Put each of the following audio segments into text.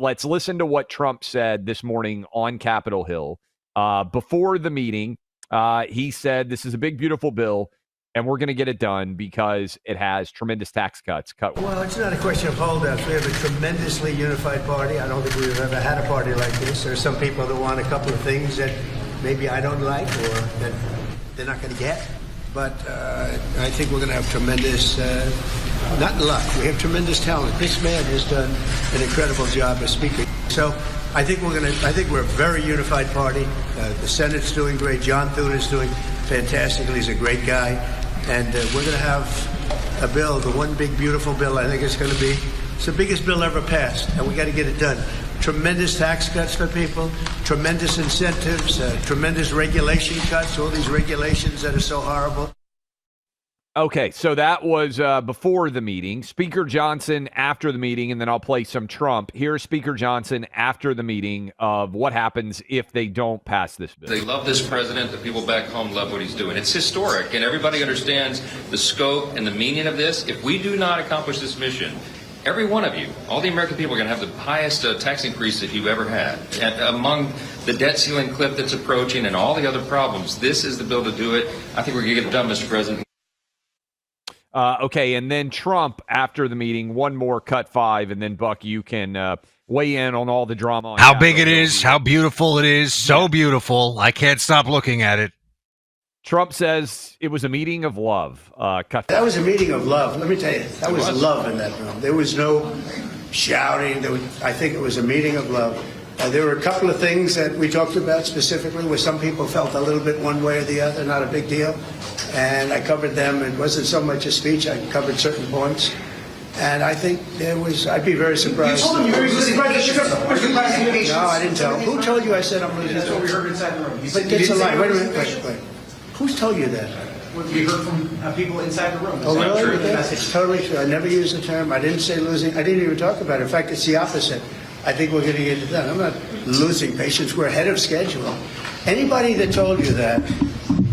let's listen to what Trump said this morning on Capitol Hill. Before the meeting, he said, this is a big, beautiful bill, and we're going to get it done because it has tremendous tax cuts. Well, it's not a question of holdouts. We have a tremendously unified party. I don't think we've ever had a party like this. There are some people that want a couple of things that maybe I don't like or that they're not going to get. But I think we're going to have tremendous, not luck, we have tremendous talent. This man has done an incredible job as Speaker. So I think we're a very unified party. The Senate's doing great. John Thune is doing fantastically. He's a great guy. And we're going to have a bill, the one big, beautiful bill. I think it's going to be, it's the biggest bill ever passed, and we got to get it done. Tremendous tax cuts for people, tremendous incentives, tremendous regulation cuts, all these regulations that are so horrible. Okay, so that was before the meeting. Speaker Johnson after the meeting, and then I'll play some Trump. Here's Speaker Johnson after the meeting of what happens if they don't pass this bill. They love this president. The people back home love what he's doing. It's historic, and everybody understands the scope and the meaning of this. If we do not accomplish this mission, every one of you, all the American people are going to have the highest tax increase that you've ever had. And among the debt ceiling cliff that's approaching and all the other problems, this is the bill to do it. I think we're going to get it done, Mr. President. Okay, and then Trump after the meeting, one more cut 5, and then Buck, you can weigh in on all the drama. On how big it is, how beautiful it is, so beautiful. I can't stop looking at it. Trump says it was a meeting of love. That was a meeting of love. Let me tell you, that was love in that room. There was no shouting. I think it was a meeting of love. There were a couple of things that we talked about specifically where some people felt a little bit one way or the other, not a big deal. And I covered them. It wasn't so much a speech. I covered certain points. And I think there was, I'd be very surprised. You told him you were losing patience. No, I didn't tell him. Who told you I said I'm losing? That's what we heard inside the room. But that's a lie. Wait a minute. Wait. Who's told you that? What we heard from people inside the room. Oh, really? It's totally true. I never used the term. I didn't say losing. I didn't even talk about it. In fact, it's the opposite. I think we're going to get it done. I'm not losing patience. We're ahead of schedule. Anybody that told you that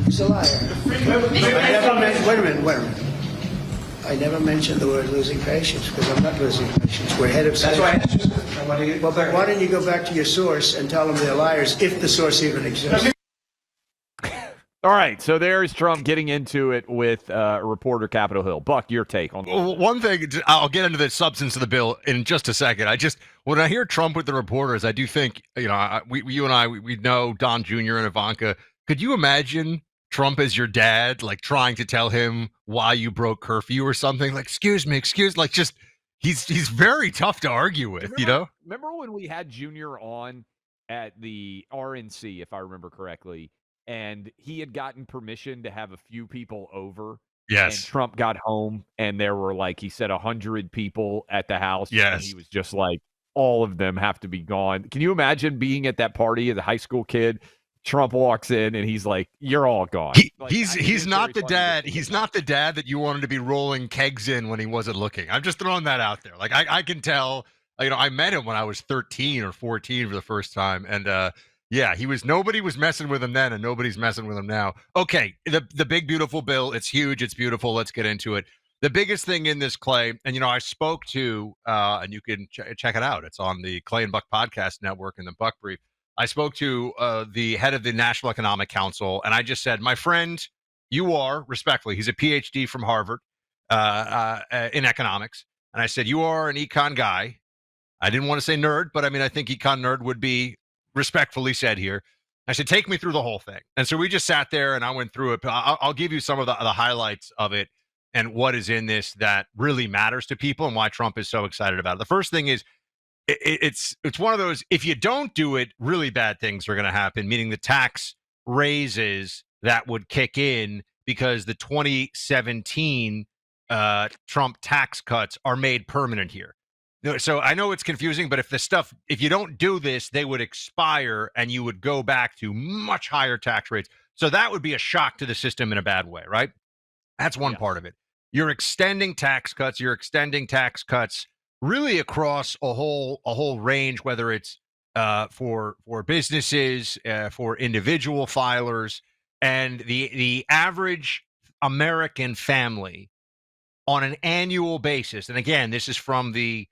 is a liar. Wait a minute. I never mentioned the word losing patience because I'm not losing patience. We're ahead of schedule. That's why I asked you. Well, but why don't you go back to your source and tell them they're liars if the source even exists? All right, so there's Trump getting into it with reporter Capitol Hill. Buck, your take on Well, one thing, I'll get into the substance of the bill in just a second. When I hear Trump with the reporters, I do think, you and I, we know Don Jr. and Ivanka. Could you imagine Trump as your dad, like trying to tell him why you broke curfew or something? Like, excuse me, like just, he's very tough to argue with, Remember when we had Jr. on at the RNC, if I remember correctly? And he had gotten permission to have a few people over. Yes. And Trump got home, and there were, like he said, 100 people at the house. Yes. And he was just like, all of them have to be gone. Can you imagine being at that party as a high school kid? Trump walks in, and he's like, you're all gone. He's not the dad. He's not the dad that you wanted to be rolling kegs in when he wasn't looking. I'm just throwing that out there. Like, I can tell, I met him when I was 13 or 14 for the first time, and yeah, nobody was messing with him then, and nobody's messing with him now. Okay, the big, beautiful bill. It's huge. It's beautiful. Let's get into it. The biggest thing in this, Clay, and, I spoke to, and you can check it out. It's on the Clay and Buck Podcast Network and the Buck Brief. I spoke to the head of the National Economic Council, and I just said, my friend, you are, respectfully, he's a PhD from Harvard in economics. And I said, you are an econ guy. I didn't want to say nerd, but I think econ nerd would be respectfully said here. I said, take me through the whole thing. And so we just sat there and I went through it. I'll give you some of the highlights of it and what is in this that really matters to people and why Trump is so excited about it. The first thing is it's one of those, if you don't do it, really bad things are going to happen, meaning the tax raises that would kick in because the 2017 Trump tax cuts are made permanent here. So I know it's confusing, but if you don't do this, they would expire and you would go back to much higher tax rates. So that would be a shock to the system in a bad way, right? That's one part of it. You're extending tax cuts. Really across a whole range, whether it's for businesses, for individual filers, and the average American family on an annual basis. And again, this is from the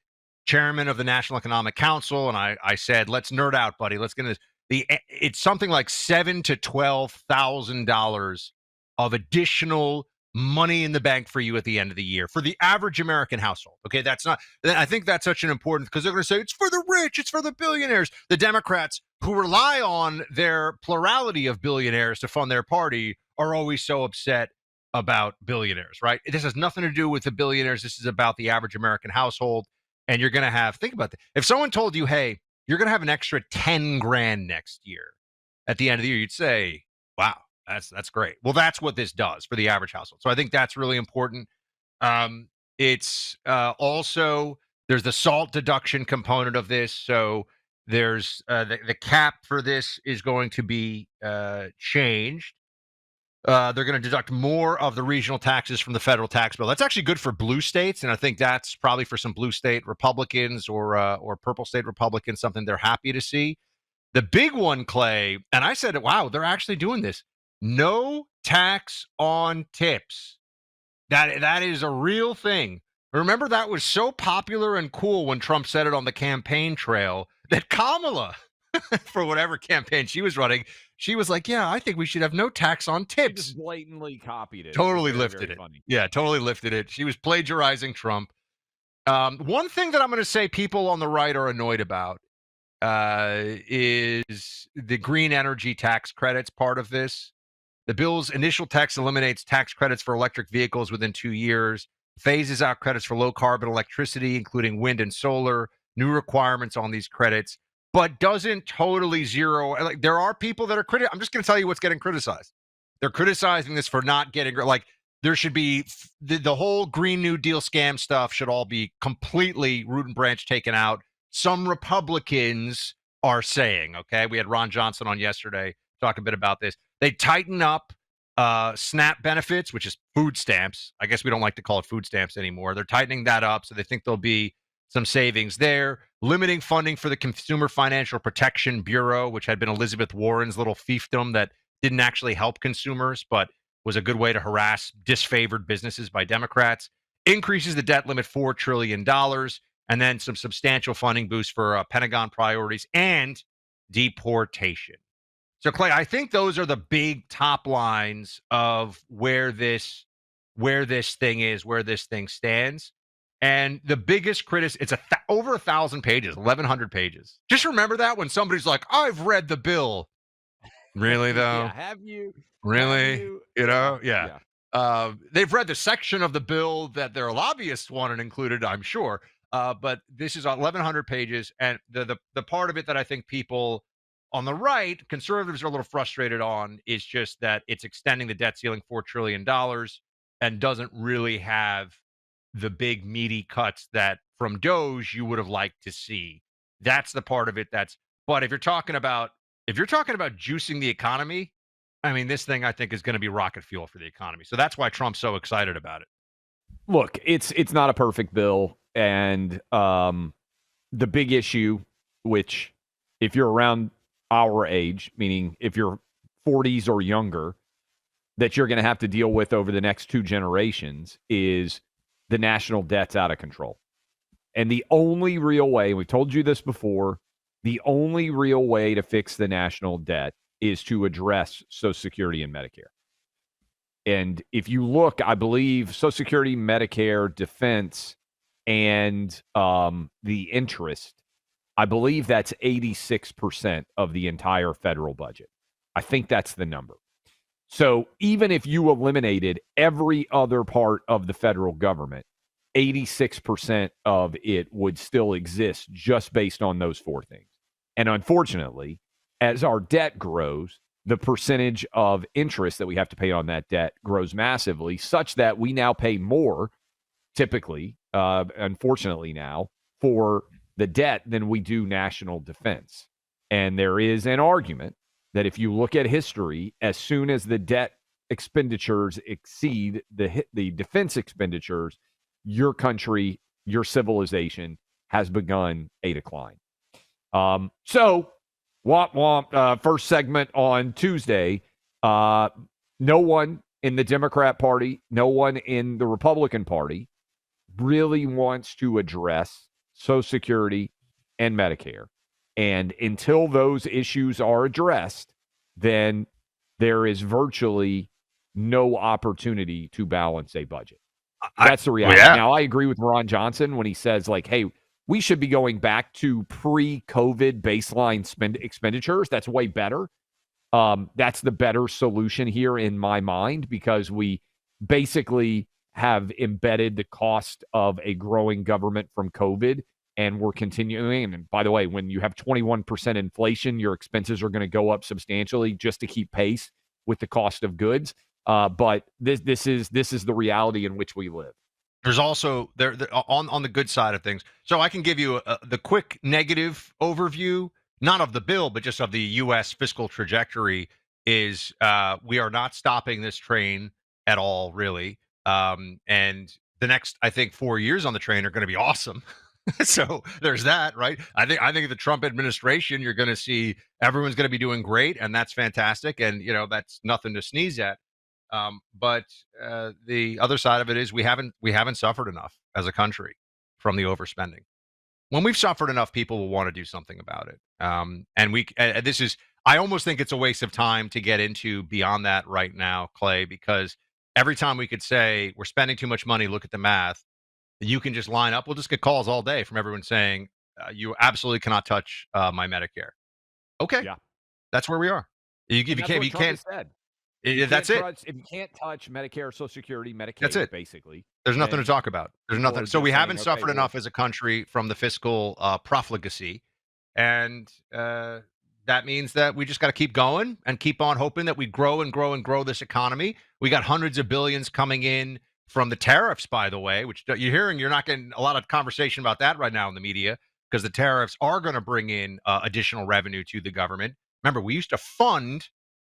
chairman of the National Economic Council, and I said, let's nerd out, buddy. Let's get into this. It's something like $7,000 to $12,000 of additional money in the bank for you at the end of the year for the average American household. Okay, that's not. I think that's such an important, because they're going to say it's for the rich, it's for the billionaires. The Democrats, who rely on their plurality of billionaires to fund their party, are always so upset about billionaires, right? This has nothing to do with the billionaires. This is about the average American household. And you're going to have, think about that. If someone told you, hey, you're going to have an extra 10 grand next year at the end of the year, you'd say, wow, that's great. Well, that's what this does for the average household. So I think that's really important. It's also, there's the SALT deduction component of this. So there's the cap for this is going to be changed. They're going to deduct more of the regional taxes from the federal tax bill. That's actually good for blue states, and I think that's probably for some blue state Republicans or purple state Republicans, something they're happy to see. The big one, Clay, and I said, wow, they're actually doing this. No tax on tips. That is a real thing. Remember, that was so popular and cool when Trump said it on the campaign trail that Kamala, for whatever campaign she was running, she was like, yeah, I think we should have no tax on tips. Just blatantly copied it. Totally It was lifted very it. funny. Yeah, totally lifted it. She was plagiarizing Trump. One thing that I'm going to say people on the right are annoyed about is the green energy tax credits part of this. The bill's initial text eliminates tax credits for electric vehicles within 2 years, phases out credits for low carbon electricity, including wind and solar, new requirements on these credits, but doesn't totally zero. Like, there are people that are I'm just going to tell you what's getting criticized. They're criticizing this for not getting, like, there should be the whole Green New Deal scam stuff should all be completely root and branch taken out. Some Republicans are saying, okay, we had Ron Johnson on yesterday, talk a bit about this. They tighten up SNAP benefits, which is food stamps. I guess we don't like to call it food stamps anymore. They're tightening that up, so they think there'll be some savings there. Limiting funding for the Consumer Financial Protection Bureau, which had been Elizabeth Warren's little fiefdom that didn't actually help consumers, but was a good way to harass disfavored businesses by Democrats. Increases the debt limit $4 trillion, and then some substantial funding boost for Pentagon priorities and deportation. So, Clay, I think those are the big top lines of where this thing is, where this thing stands. And the biggest it's over 1,000 pages, 1,100 pages. Just remember that when somebody's like, I've read the bill. Really, though? Yeah, have you? Really? Have you? You know? Yeah. They've read the section of the bill that their lobbyists wanted included, I'm sure. But this is 1,100 pages. And the part of it that I think people on the right, conservatives are a little frustrated on, is just that it's extending the debt ceiling $4 trillion and doesn't really have the big meaty cuts that from Doge you would have liked to see. That's the part of it but if you're talking about juicing the economy, I mean, this thing I think is going to be rocket fuel for the economy. So that's why Trump's so excited about it. Look, it's not a perfect bill, and the big issue, which if you're around our age, meaning if you're 40s or younger, that you're going to have to deal with over the next 2 generations is the national debt's out of control. And the only real way, we've told you this before, the only real way to fix the national debt is to address Social Security and Medicare. And if you look, I believe Social Security, Medicare, defense, and the interest, I believe that's 86% of the entire federal budget. I think that's the number. So even if you eliminated every other part of the federal government, 86% of it would still exist just based on those 4 things. And unfortunately, as our debt grows, the percentage of interest that we have to pay on that debt grows massively, such that we now pay more, typically, unfortunately now, for the debt than we do national defense. And there is an argument that if you look at history, as soon as the debt expenditures exceed the defense expenditures, your country, your civilization has begun a decline. So, womp womp, first segment on Tuesday, no one in the Democrat Party, no one in the Republican Party really wants to address Social Security, and Medicare. And until those issues are addressed, then there is virtually no opportunity to balance a budget. That's the reality. Yeah. Now, I agree with Ron Johnson when he says, like, hey, we should be going back to pre-COVID baseline expenditures. That's way better. That's the better solution here in my mind, because we basically have embedded the cost of a growing government from COVID, and we're continuing. And by the way, when you have 21% inflation, your expenses are going to go up substantially just to keep pace with the cost of goods. But this is the reality in which we live. There's also there on the good side of things. So I can give you the quick negative overview, not of the bill, but just of the U.S. fiscal trajectory. Is we are not stopping this train at all, really. And the next, I think, 4 years on the train are going to be awesome. So there's that, right? I think the Trump administration, you're going to see everyone's going to be doing great, and that's fantastic. And that's nothing to sneeze at. But the other side of it is we haven't suffered enough as a country from the overspending. When we've suffered enough, people will want to do something about it. And I almost think it's a waste of time to get into beyond that right now, Clay, because every time we could say we're spending too much money, look at the math, you can just line up. We'll just get calls all day from everyone saying you absolutely cannot touch my Medicare. Okay, Yeah. That's where we are. You can't. That's it. If you can't touch Medicare, Social Security, Medicaid, That's it. basically. There's nothing to talk about. There's nothing. So we haven't suffered well, enough as a country from the fiscal profligacy, and that means that we just got to keep going and keep on hoping that we grow and grow and grow this economy. We got hundreds of billions coming in from the tariffs, by the way, which you're hearing. You're not getting a lot of conversation about that right now in the media, because the tariffs are going to bring in additional revenue to the government. Remember, we used to fund,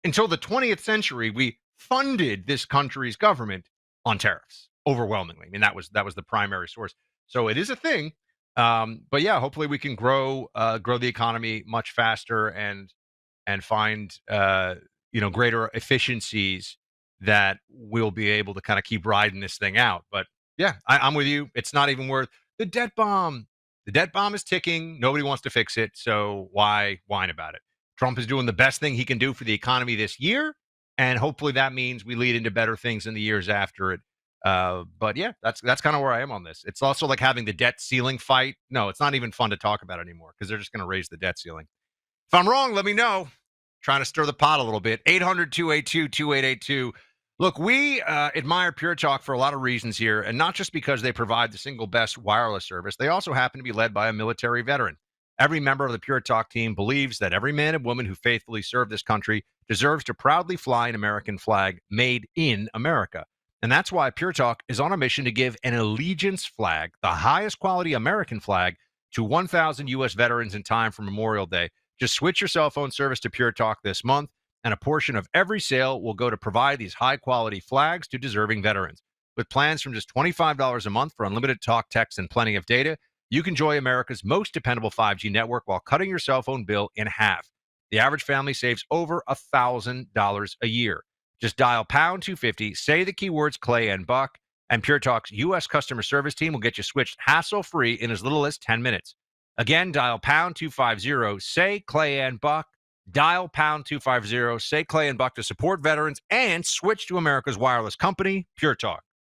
until the 20th century, we funded this country's government on tariffs overwhelmingly. I mean, that was the primary source. So it is a thing. But yeah, hopefully we can grow the economy much faster and find greater efficiencies that we'll be able to kind of keep riding this thing out. But yeah, I'm with you. It's not even worth the debt bomb. The debt bomb is ticking. Nobody wants to fix it. So why whine about it? Trump is doing the best thing he can do for the economy this year, and hopefully that means we lead into better things in the years after it. But yeah, that's kind of where I am on this. It's also like having the debt ceiling fight. No, it's not even fun to talk about anymore, because they're just going to raise the debt ceiling. If I'm wrong, let me know. Trying to stir the pot a little bit. 800-282-2882. Look, we admire Pure Talk for a lot of reasons here, and not just because they provide the single best wireless service. They also happen to be led by a military veteran. Every member of the Pure Talk team believes that every man and woman who faithfully served this country deserves to proudly fly an American flag made in America. And that's why Pure Talk is on a mission to give an allegiance flag, the highest quality American flag, to 1,000 U.S. veterans in time for Memorial Day. Just switch your cell phone service to Pure Talk this month, and a portion of every sale will go to provide these high-quality flags to deserving veterans. With plans from just $25 a month for unlimited talk, text, and plenty of data, you can enjoy America's most dependable 5G network while cutting your cell phone bill in half. The average family saves over $1,000 a year. Just dial pound 250, say the keywords Clay and Buck, and Pure Talk's U.S. customer service team will get you switched hassle-free in as little as 10 minutes. Again, dial pound 250, say Clay and Buck. Dial pound 250, say Clay and Buck to support veterans and switch to America's wireless company, Pure Talk.